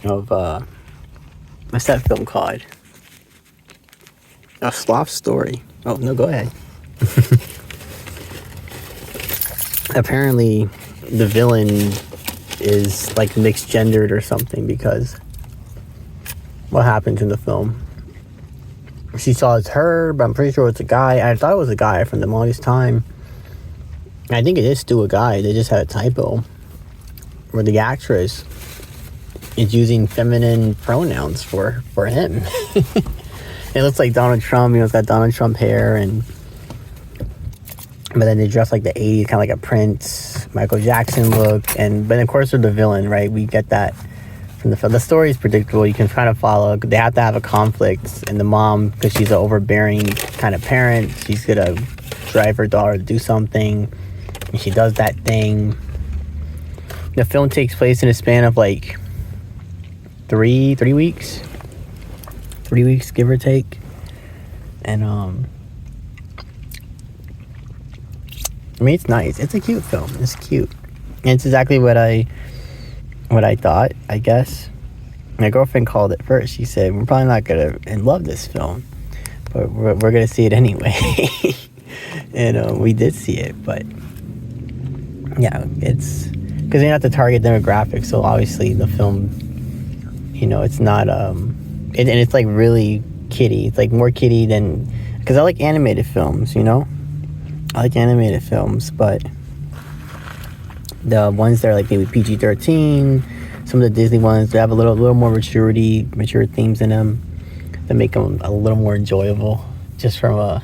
of what's that film called? A Sloth Story. Oh no, go ahead. Apparently, the villain is like mixed gendered or something because what happens in the film? She saw it's her, but I'm pretty sure it's a guy. I thought it was a guy from the longest time. I think it is still a guy. They just had a typo where the actress is using feminine pronouns for him. It looks like Donald Trump. It's got Donald Trump hair, but then they dress like the 80s, kind of like a Prince, Michael Jackson look. But of course they're the villain, right? We get that from the film. The story is predictable. You can kind of follow. They have to have a conflict, and the mom, because she's an overbearing kind of parent, she's gonna drive her daughter to do something, and she does that thing. The film takes place in a span of like three weeks, give or take, and I mean, it's nice. It's a cute film. It's cute, and it's exactly what I thought, I guess. My girlfriend called it first. She said, we're probably not gonna love this film, but we're gonna see it anyway. And we did see it, but yeah, it's because they have the target demographic, so obviously the film, it's not and it's like really kiddie. It's like more kiddie than, because I like animated films, I like animated films, but the ones that are like maybe PG-13, some of the Disney ones, they have a little more mature themes in them that make them a little more enjoyable, just from a.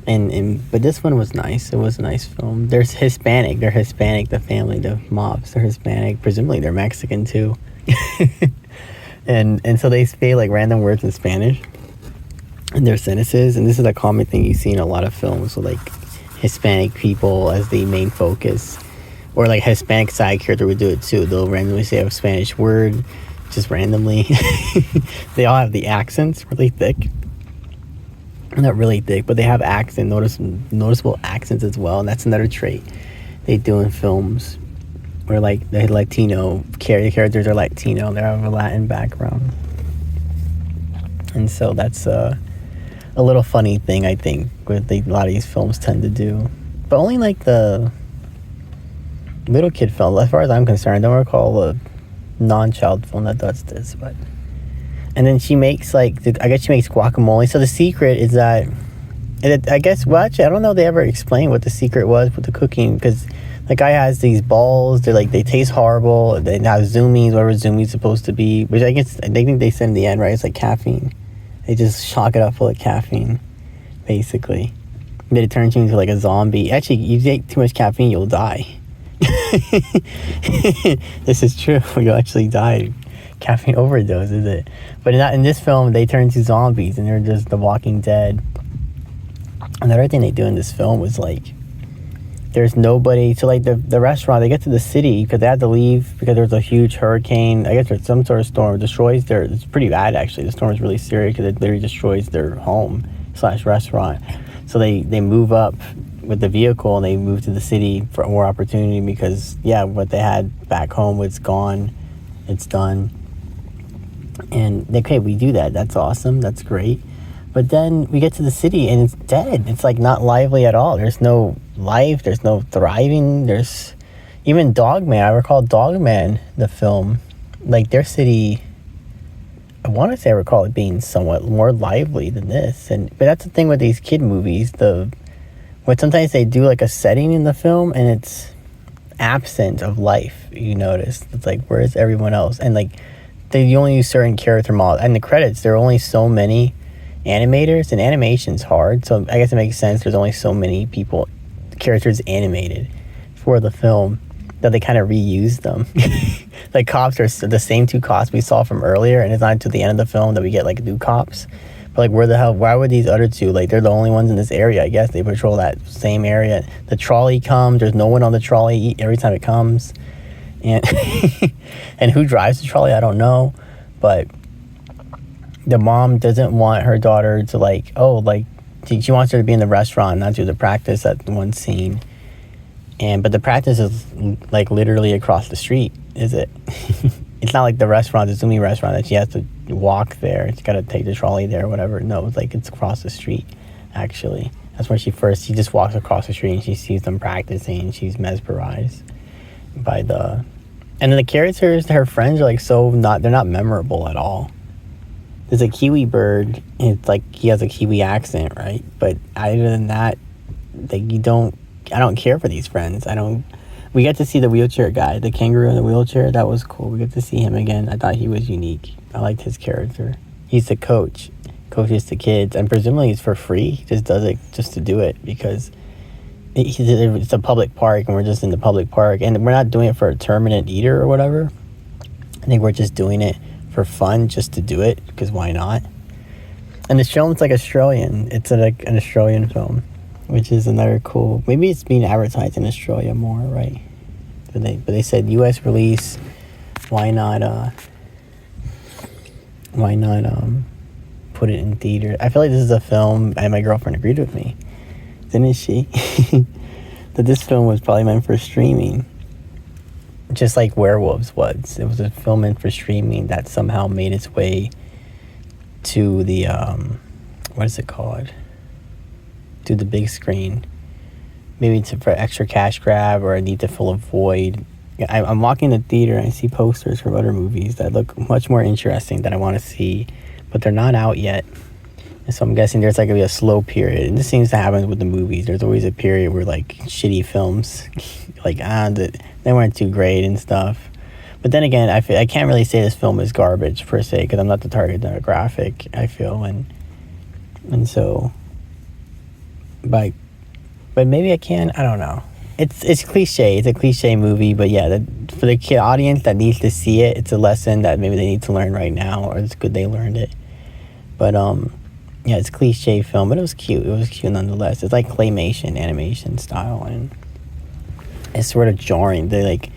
But this one was nice. It was a nice film. There's Hispanic. They're Hispanic. The family, the mobs, they're Hispanic. Presumably they're Mexican too. and so they say like random words in Spanish in their sentences. And this is a common thing you see in a lot of films with like Hispanic people as the main focus, or like Hispanic side character would do it too. They'll randomly say a Spanish word, just randomly. They all have the accents really thick. Not really thick, but they have noticeable accents as well, and that's another trait they do in films where like the Latino characters are Latino, they have a Latin background, and so that's a little funny thing I think with a lot of these films tend to do, but only like the little kid film, as far as I'm concerned. I don't recall a non-child film that does this, but. And then she makes I guess she makes guacamole. So the secret is that, I guess, well, actually, I don't know if they ever explained what the secret was with the cooking, because the guy has these balls. They taste horrible. They have zoomies, whatever zoomie's supposed to be, which I think they said in the end, right? It's like caffeine. They just shock it up full of caffeine, basically. But it turns you into like a zombie. Actually, you take too much caffeine, you'll die. This is true. You'll actually die. Caffeine overdose, is it? But not in this film. They turn into zombies, and they're just the Walking Dead. And the other thing they do in this film was like, there's nobody. So like the restaurant, they get to the city because they had to leave because there's a huge hurricane. I guess there's some sort of storm destroys their. It's pretty bad actually. The storm is really serious because it literally destroys their home / restaurant. So they move up with the vehicle and they move to the city for more opportunity because what they had back home was gone. It's done. And okay, we do that. That's awesome. That's great. But then we get to the city and it's dead. It's like not lively at all. There's no life. There's no thriving. There's even Dogman. I recall Dogman, the film, like their city. I want to say I recall it being somewhat more lively than this. But that's the thing with these kid movies. When sometimes they do like a setting in the film and it's absent of life. You notice it's like, where's everyone else? And like. They only use certain character models. And the credits, there are only so many animators, and animation's hard. So I guess it makes sense. There's only so many characters animated for the film that they kind of reuse them. Like cops are the same two cops we saw from earlier, and it's not until the end of the film that we get like new cops. But like, why would these other two, like they're the only ones in this area, I guess. They patrol that same area. The trolley comes, there's no one on the trolley every time it comes. And and who drives the trolley, I don't know, but the mom doesn't want her daughter to she wants her to be in the restaurant, not do the practice at one scene. But the practice is like literally across the street, is it? it's not like the restaurant, the Zumi restaurant, that she has to walk there. She's got to take the trolley there or whatever. No, it's like it's across the street, actually. That's where she just walks across the street and she sees them practicing and she's mesmerized by the... And then the characters, her friends are like they're not memorable at all. There's a Kiwi bird, and it's like he has a Kiwi accent, right? But other than that, like I don't care for these friends. We got to see the wheelchair guy, the kangaroo in the wheelchair. That was cool. We get to see him again. I thought he was unique. I liked his character. He's the coach, coaches the kids, and presumably it's for free. He just does it just to do it because it's a public park, and we're just in the public park, and we're not doing it for a tournament either or whatever. I think we're just doing it for fun, just to do it, because why not? And the film's like Australian. It's like an Australian film, which is another cool... Maybe it's being advertised in Australia more, right? But they said U.S. release. Why not put it in theater? I feel like this is a film, and my girlfriend agreed with me, didn't she? That this film was probably meant for streaming, just like Werewolves was. It was a film meant for streaming that somehow made its way to the what is it called? To the big screen. Maybe it's for extra cash grab, or I need to fill a void. I'm walking the theater and I see posters for other movies that look much more interesting that I want to see, but they're not out yet. And so I'm guessing there's like going to be a slow period. And this seems to happen with the movies. There's always a period where like shitty films, like they weren't too great and stuff. But then again, I can't really say this film is garbage per se, because I'm not the target demographic, I feel. And so, but maybe I can. I don't know. It's cliche. It's a cliche movie, but yeah, for the kid audience that needs to see it, it's a lesson that maybe they need to learn right now, or it's good they learned it. But yeah, it's a cliche film, but it was cute. It was cute nonetheless. It's like claymation, animation style, and it's sort of jarring. They like,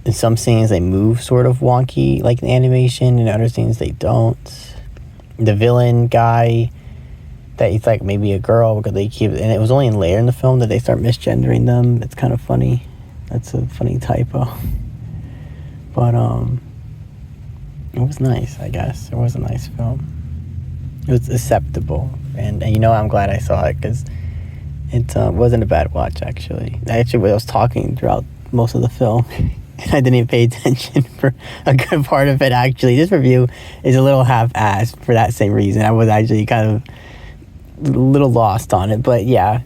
in some scenes they move sort of wonky like animation, and other scenes they don't. The villain guy, that he's like maybe a girl, because they keep, and it was only later in the film that they start misgendering them. It's kind of funny. That's a funny typo. But it was nice, I guess. It was a nice film. It was acceptable, and I'm glad I saw it, because it wasn't a bad watch, actually. I was talking throughout most of the film, and I didn't even pay attention for a good part of it, actually. This review is a little half-assed for that same reason. I was actually kind of a little lost on it, but yeah.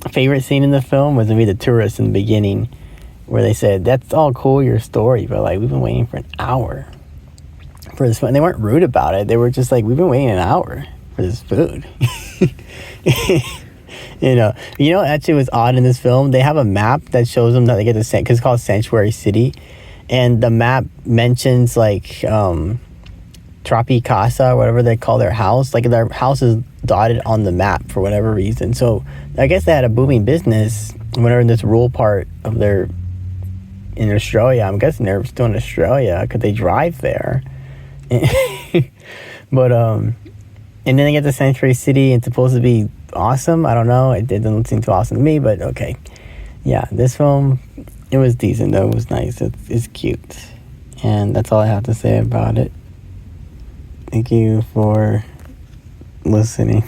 Favorite scene in the film was maybe the tourists in the beginning, where they said, "That's all cool, your story, but like we've been waiting for an hour for this food." And they weren't rude about it. They were just like, "We've been waiting an hour for this food." Actually was odd in this film. They have a map that shows them that they get to, because it's called Sanctuary City, and the map mentions like Trapi Casa, whatever they call their house. Like their house is dotted on the map for whatever reason. So I guess they had a booming business whenever in this rural part of in Australia. I'm guessing they're still in Australia because they drive there. But and then they get to Sanctuary City, and it's supposed to be awesome. I don't know. It didn't seem too awesome to me, but okay. Yeah, this film, it was decent though. It was nice. It's cute. And that's all I have to say about it. Thank you for listening.